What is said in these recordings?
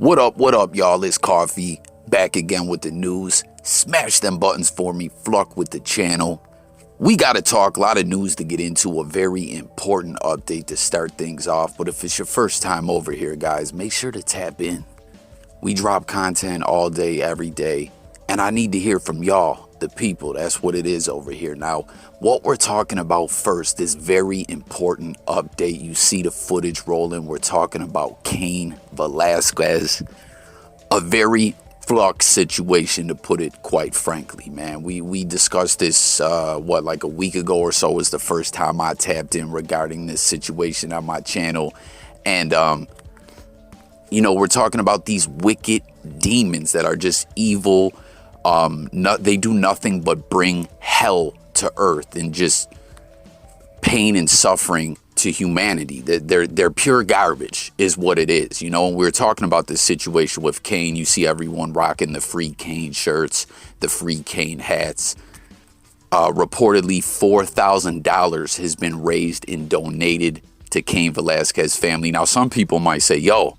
What up, y'all? It's Coffee, back again with the news. Smash them buttons for me, Fluck with the channel. We gotta talk, a lot of news to get into, a very important update to start things off. But if it's your first time over here, guys, make sure to tap in. We drop content all day, every day, and I need to hear from y'all, the people. That's what it is over here. Now, what we're talking about first, this very important update. You see the footage rolling. We're talking about Cain, Velasquez. A very flux situation, to put it quite frankly, man. We discussed this, like a week ago or so was the first time I tapped in regarding this situation on my channel. And, we're talking about these wicked demons that are just evil. They do nothing but bring hell to earth and just pain and suffering to humanity. They're pure garbage is what it is. And we're talking about this situation with Cain. You see everyone rocking the FreeCain shirts, the FreeCain hats. Reportedly $4,000 has been raised and donated to Cain Velasquez family. Now, some people might say, yo,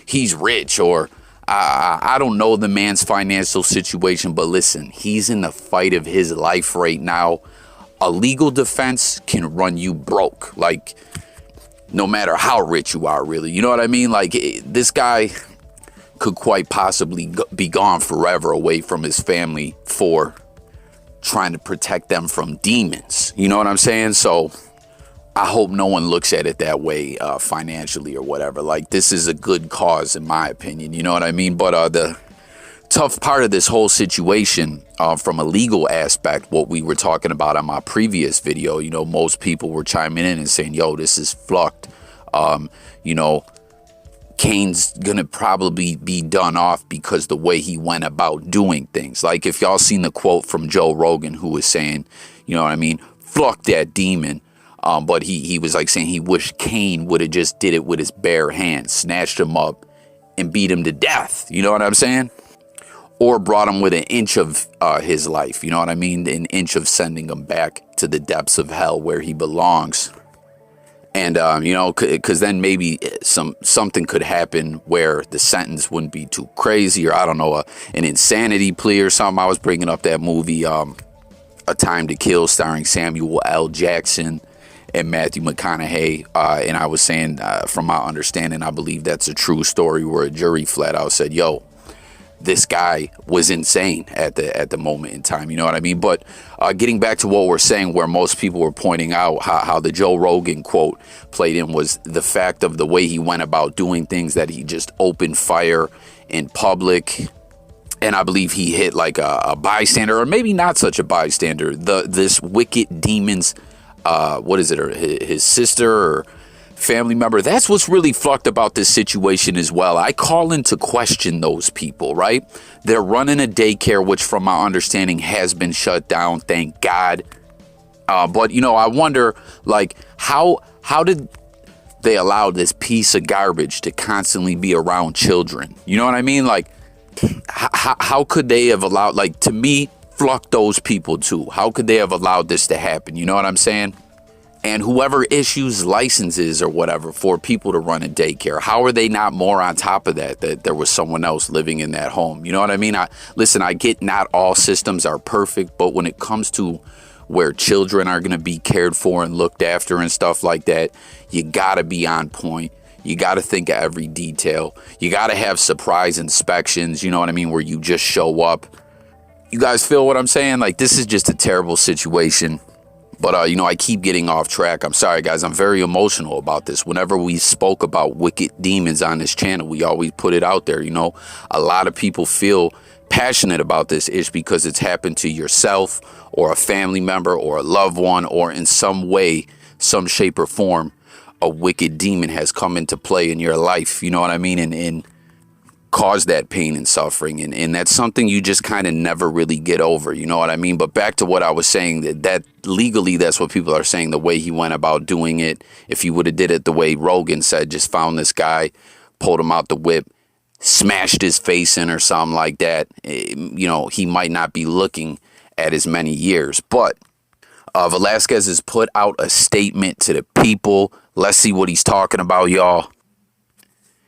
he's rich, or I don't know the man's financial situation, but listen, he's in the fight of his life right now. A legal defense can run you broke, like, no matter how rich you are, really. You know what I mean? Like, this guy could quite possibly be gone forever away from his family for trying to protect them from demons. You know what I'm saying? So I hope no one looks at it that way, financially or whatever. Like, this is a good cause, in my opinion. You know what I mean? But the tough part of this whole situation, from a legal aspect, what we were talking about on my previous video, most people were chiming in and saying, yo, this is flucked. Cain's gonna probably be done off because the way he went about doing things. Like, if y'all seen the quote from Joe Rogan, who was saying, you know what I mean, fluck that demon. But he was like saying he wished Cain would have just did it with his bare hands, snatched him up and beat him to death. You know what I'm saying? Or brought him with an inch of his life. You know what I mean? An inch of sending him back to the depths of hell where he belongs. And, because then maybe something could happen where the sentence wouldn't be too crazy, or I don't know, an insanity plea or something. I was bringing up that movie, A Time to Kill, starring Samuel L. Jackson and Matthew McConaughey, and I was saying, from my understanding, I believe that's a true story, where a jury flat out said, yo, this guy was insane at the moment in time. You know what I mean? But getting back to what we're saying, where most people were pointing out how the Joe Rogan quote played in, was the fact of the way he went about doing things, that he just opened fire in public. And I believe he hit like a bystander, or maybe not such a bystander. This wicked demon's, or his sister or family member. That's what's really fucked about this situation as well. I call into question those people, right? They're running a daycare, which from my understanding has been shut down, thank God. But, I wonder, like, how did they allow this piece of garbage to constantly be around children? You know what I mean? Like, how could they have allowed, like, to me, fluck those people too? How could they have allowed this to happen? You know what I'm saying? And whoever issues licenses or whatever for people to run a daycare, how are they not more on top of that there was someone else living in that home? You know what I mean? Listen, I get not all systems are perfect, but when it comes to where children are going to be cared for and looked after and stuff like that, you got to be on point. You got to think of every detail. You got to have surprise inspections, you know what I mean, where you just show up. You guys feel what I'm saying? Like, this is just a terrible situation. But, I keep getting off track. I'm sorry, guys. I'm very emotional about this. Whenever we spoke about wicked demons on this channel, we always put it out there. A lot of people feel passionate about this ish because it's happened to yourself or a family member or a loved one, or in some way, some shape or form, a wicked demon has come into play in your life. You know what I mean? And cause that pain and suffering, and that's something you just kind of never really get over, you know what I mean? But back to what I was saying, that legally, that's what people are saying, the way he went about doing it. If he would have did it the way Rogan said, just found this guy, pulled him out the whip, smashed his face in or something like that, he might not be looking at as many years. But Velasquez has put out a statement to the people. Let's see what he's talking about, y'all.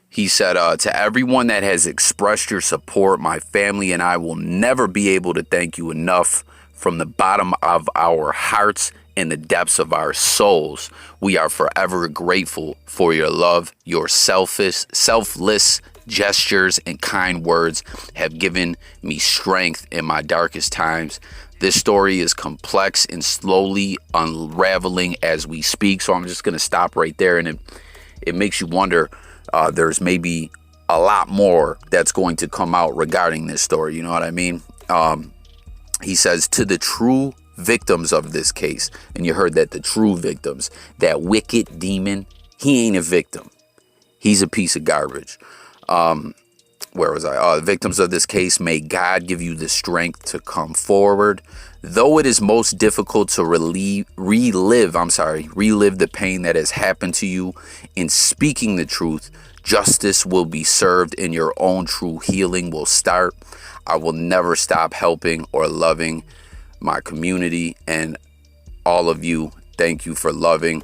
He said, to everyone that has expressed your support, my family and I will never be able to thank you enough. From the bottom of our hearts and the depths of our souls, we are forever grateful for your love. Your selfless gestures and kind words have given me strength in my darkest times. This story is complex and slowly unraveling as we speak. So I'm just going to stop right there. And it makes you wonder, there's maybe a lot more that's going to come out regarding this story. You know what I mean? He says, to the true victims of this case, and you heard that, the true victims, that wicked demon, he ain't a victim. He's a piece of garbage. Where was I? Victims of this case, may God give you the strength to come forward. Though it is most difficult to relive the pain that has happened to you, in speaking the truth, justice will be served and your own true healing will start. I will never stop helping or loving my community and all of you. Thank you for loving.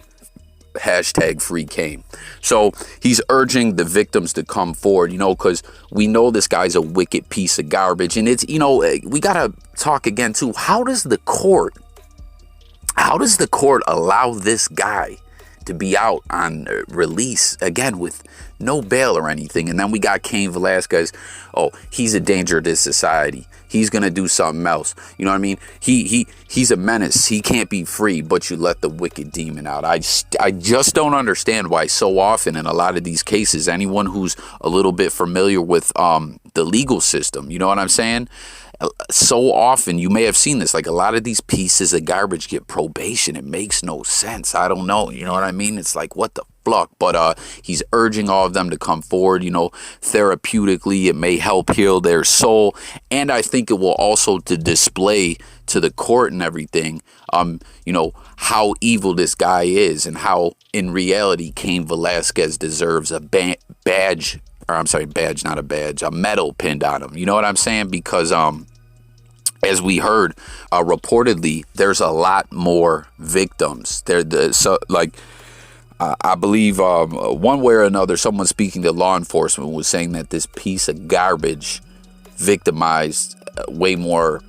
Hashtag FreeCain. So he's urging the victims to come forward, you know, because we know this guy's a wicked piece of garbage. And it's, you know, we got to talk again, too. How does the court allow this guy to be out on release again with no bail or anything? And then we got Cain Velasquez. Oh, he's a danger to society. He's going to do something else. You know what I mean? He's a menace. He can't be free, but you let the wicked demon out. I just don't understand why so often in a lot of these cases, anyone who's a little bit familiar with the legal system, you know what I'm saying? So often, you may have seen this, like a lot of these pieces of garbage get probation. It makes no sense. I don't know. You know what I mean? It's like, what the fuck? But he's urging all of them to come forward. You know, therapeutically, it may help heal their soul. And I think it will also to display to the court and everything, you know, how evil this guy is and how in reality, Cain Velasquez deserves a badge. Or I'm sorry, badge, not a badge, a medal pinned on him. You know what I'm saying? Because as we heard, reportedly, there's a lot more victims. I believe one way or another, someone speaking to law enforcement was saying that this piece of garbage victimized way more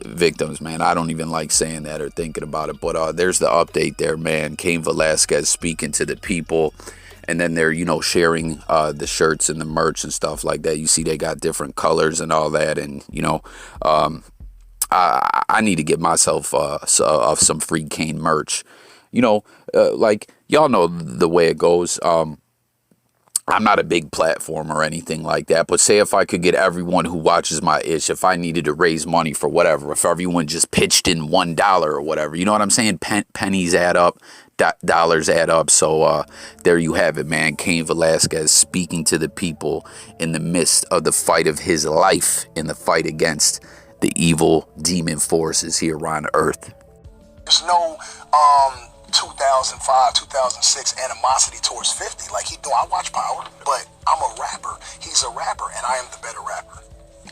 victims, man. I don't even like saying that or thinking about it. But there's the update there, man. Cain Velasquez speaking to the people. And then they're, you know, sharing the shirts and the merch and stuff like that. You see they got different colors and all that. And, you know, I need to get myself of some FreeCain merch. You know, like, y'all know the way it goes. I'm not a big platform or anything like that. But say if I could get everyone who watches my ish, if I needed to raise money for whatever, if everyone just pitched in $1 or whatever, you know what I'm saying? Pennies add up. Dollars add up. So there you have it, man. Cain Velasquez speaking to the people in the midst of the fight of his life, in the fight against the evil demon forces here on earth. There's no 2005, 2006 animosity towards 50. Like, he know I watch Power, but I'm a rapper. He's a rapper, and I am the better rapper.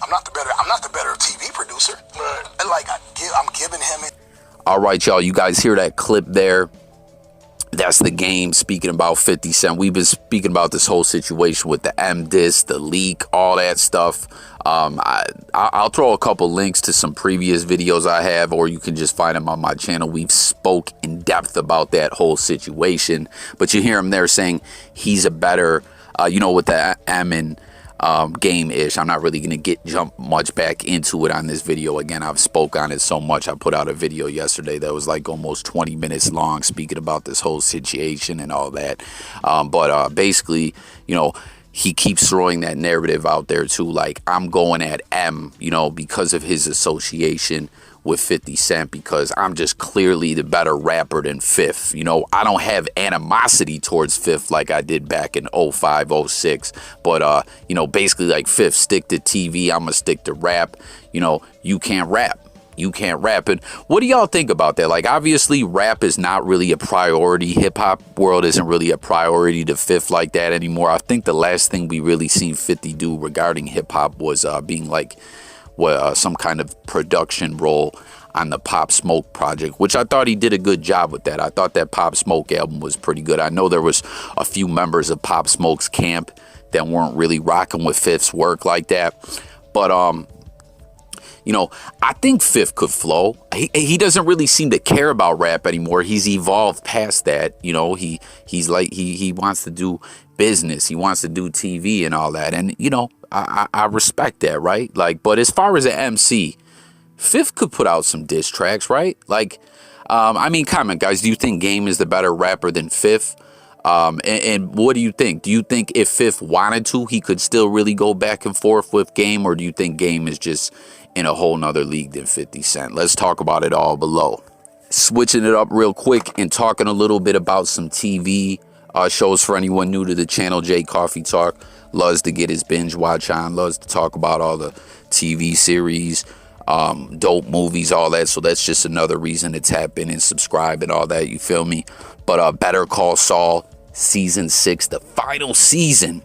I'm not the better TV producer. Right. And like I'm giving him it. All right, y'all. You guys hear that clip there? That's the game speaking about 50 Cent. We've been speaking about this whole situation with the M-Diss, the leak, all that stuff. I'll throw a couple links to some previous videos I have, or you can just find them on my channel. We've spoke in depth about that whole situation. But you hear him there saying he's a better, you know, with the M and game-ish. I'm not really going to jump much back into it on this video. Again, I've spoke on it so much. I put out a video yesterday that was like almost 20 minutes long speaking about this whole situation and all that. But basically, you know, he keeps throwing that narrative out there too. Like, I'm going at M, you know, because of his association with 50 Cent, because I'm just clearly the better rapper than Fifth. You know, I don't have animosity towards Fifth like I did back in 05, 06. But, you know, basically like Fifth, stick to TV, I'm going to stick to rap. You know, you can't rap. You can't rap. And what do y'all think about that? Like, obviously, rap is not really a priority. Hip-hop world isn't really a priority to Fifth like that anymore. I think the last thing we really seen 50 do regarding hip-hop was being like some kind of production role on the Pop Smoke project, which I thought he did a good job with that. I thought that Pop Smoke album was pretty good. I know there was a few members of Pop Smoke's camp that weren't really rocking with Fifth's work like that. But, you know, I think Fifth could flow. He doesn't really seem to care about rap anymore. He's evolved past that. You know, he's like, he wants to do business. He wants to do TV and all that. And, you know, I respect that, right? Like, but as far as an MC, Fifth could put out some diss tracks, right? Like, I mean, comment, guys. Do you think Game is the better rapper than Fifth? And what do you think? Do you think if Fifth wanted to, he could still really go back and forth with Game? Or do you think Game is just in a whole nother league than 50 Cent? Let's talk about it all below. Switching it up real quick and talking a little bit about some TV shows for anyone new to the channel. J Coffee Talk loves to get his binge watch on, loves to talk about all the TV series, dope movies, all that. So that's just another reason to tap in and subscribe and all that, you feel me? But Better Call Saul season 6, the final season,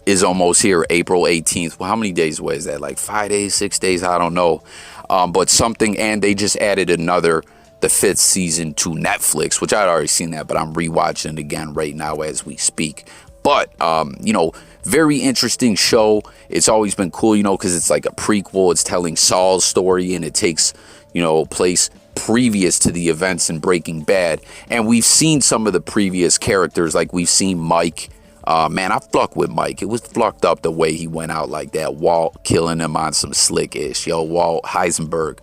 is almost here, April 18th. Well, how many days away is that? Like 5 days, 6 days? I don't know. But something, and they just added the 5th season to Netflix, which I'd already seen that, but I'm rewatching it again right now as we speak. But, you know, very interesting show. It's always been cool, you know, because it's like a prequel. It's telling Saul's story, and it takes, you know, place previous to the events in Breaking Bad. And we've seen some of the previous characters, like we've seen Mike. Man, I fuck with Mike. It was fucked up the way he went out like that. Walt killing him on some slick-ish. Yo, Walt Heisenberg,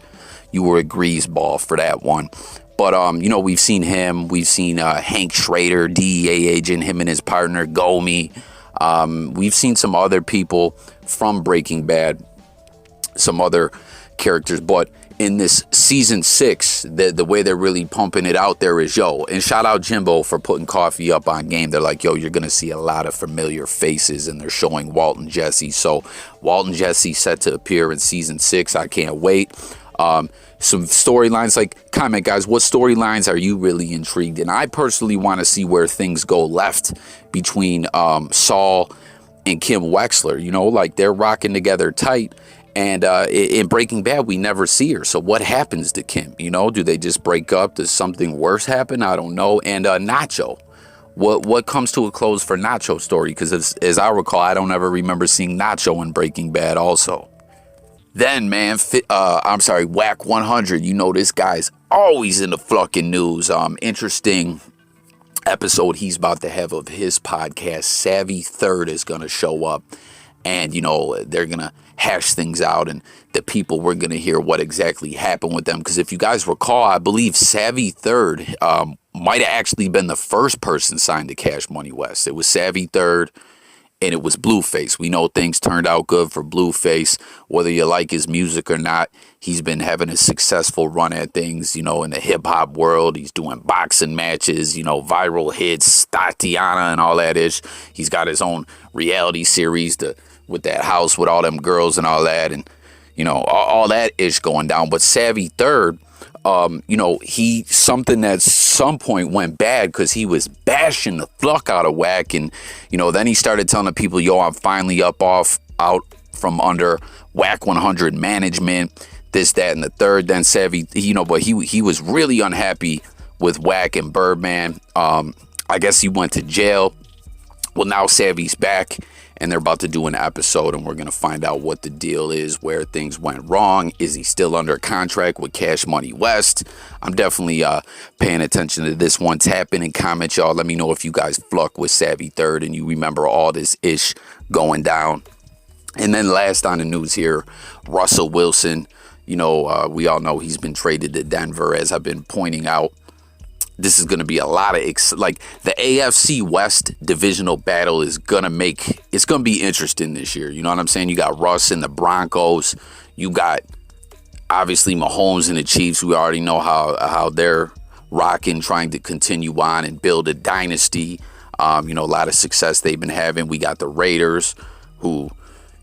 you were a greaseball for that one. But, you know, we've seen him. We've seen Hank Schrader, DEA agent, him and his partner, Gomi. We've seen some other people from Breaking Bad, some other characters. But in this season 6, the way they're really pumping it out there is, yo, and shout out Jimbo for putting Coffee up on Game. They're like, yo, you're going to see a lot of familiar faces, and they're showing Walt and Jesse. So Walt and Jesse set to appear in season 6. I can't wait. Some storylines, like, comment, guys, what storylines are you really intrigued in? I personally want to see where things go left between Saul and Kim Wexler. You know, like, they're rocking together tight. And in Breaking Bad, we never see her. So what happens to Kim? You know, do they just break up? Does something worse happen? I don't know. And Nacho, what comes to a close for Nacho's story? Because as I recall, I don't ever remember seeing Nacho in Breaking Bad also. Then, man, Wack100. You know, this guy's always in the fucking news. Interesting episode he's about to have of his podcast. Saviii Third is going to show up. And, you know, they're going to hash things out. And the people, we're going to hear what exactly happened with them. Because if you guys recall, I believe Saviii Third might have actually been the first person signed to Cash Money West. It was Saviii Third. And it was Blueface. We know things turned out good for Blueface. Whether you like his music or not, he's been having a successful run at things, you know, in the hip-hop world. He's doing boxing matches, you know, viral hits, Tatiana and all that ish. He's got his own reality series with that house with all them girls and all that. And, you know, all that ish going down. But Saviii Third, you know, something that some point went bad because he was bashing the fuck out of Wack. And, you know, then he started telling the people, yo, I'm finally out from under Wack100 management, this, that, and the third. Then Saviii, you know, but he was really unhappy with Wack and Birdman. I guess he went to jail. Well, now Savii's back. And they're about to do an episode, and we're going to find out what the deal is, where things went wrong. Is he still under contract with Cash Money West? I'm definitely paying attention to this one. Tap in and comment, y'all. Let me know if you guys fluck with Saviii Third and you remember all this ish going down. And then last on the news here, Russell Wilson. You know, we all know he's been traded to Denver, as I've been pointing out. This is going to be a lot of, like, the AFC West divisional battle is going to be interesting this year. You know what I'm saying? You got Russ and the Broncos. You got, obviously, Mahomes and the Chiefs. We already know how they're rocking, trying to continue on and build a dynasty. You know, a lot of success they've been having. We got the Raiders, who,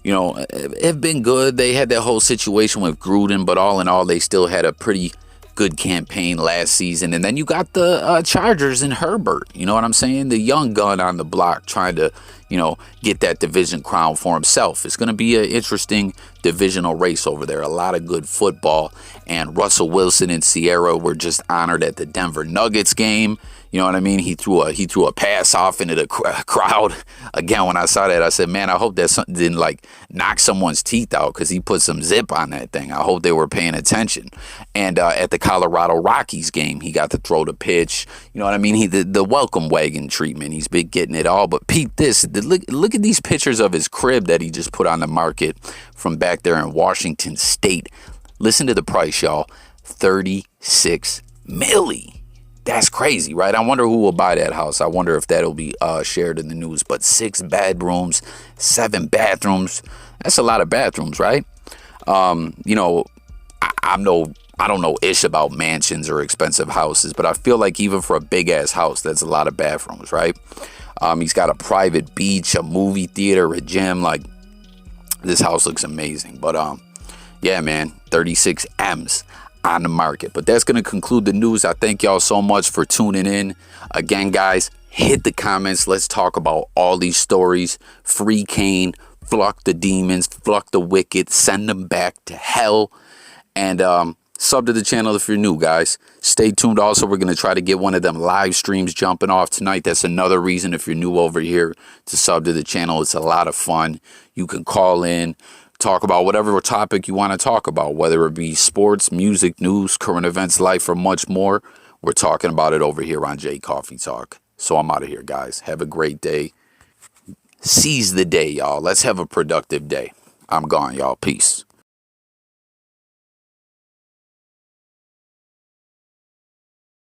you know, have been good. They had that whole situation with Gruden, but all in all, they still had a pretty good campaign last season. And then you got the Chargers and Herbert, you know what I'm saying? The young gun on the block trying to, you know, get that division crown for himself. It's going to be an interesting divisional race over there. A lot of good football. And Russell Wilson and Ciara were just honored at the Denver Nuggets game. You know what I mean? He threw a pass off into the crowd. Again, when I saw that, I said, man, I hope that something didn't like knock someone's teeth out, because he put some zip on that thing. I hope they were paying attention. And at the Colorado Rockies game, he got to throw the pitch. You know what I mean? The welcome wagon treatment. He's been getting it all. But Pete, look at these pictures of his crib that he just put on the market from back there in Washington State. Listen to the price, y'all. $36 million. That's crazy, right? I wonder who will buy that house. I wonder if that'll be shared in the news. But 6 bedrooms, 7 bathrooms. That's a lot of bathrooms, right? You know, I don't know ish about mansions or expensive houses, but I feel like even for a big ass house, that's a lot of bathrooms, right? He's got a private beach, a movie theater, a gym. Like, this house looks amazing. But yeah, man, 36 M's on the market. But that's going to conclude the news. I thank y'all so much for tuning in. Again, guys, hit the comments. Let's talk about all these stories. Free Cain, pluck the demons, pluck the wicked, send them back to hell. And sub to the channel if you're new, guys. Stay tuned. Also, we're going to try to get one of them live streams jumping off tonight. That's another reason, if you're new over here, to sub to the channel. It's a lot of fun. You can call in, talk about whatever topic you want to talk about, whether it be sports, music, news, current events, life, or much more. We're talking about it over here on J Coffee Talk. So I'm out of here, guys. Have a great day. Seize the day, y'all. Let's have a productive day. I'm gone, y'all. Peace.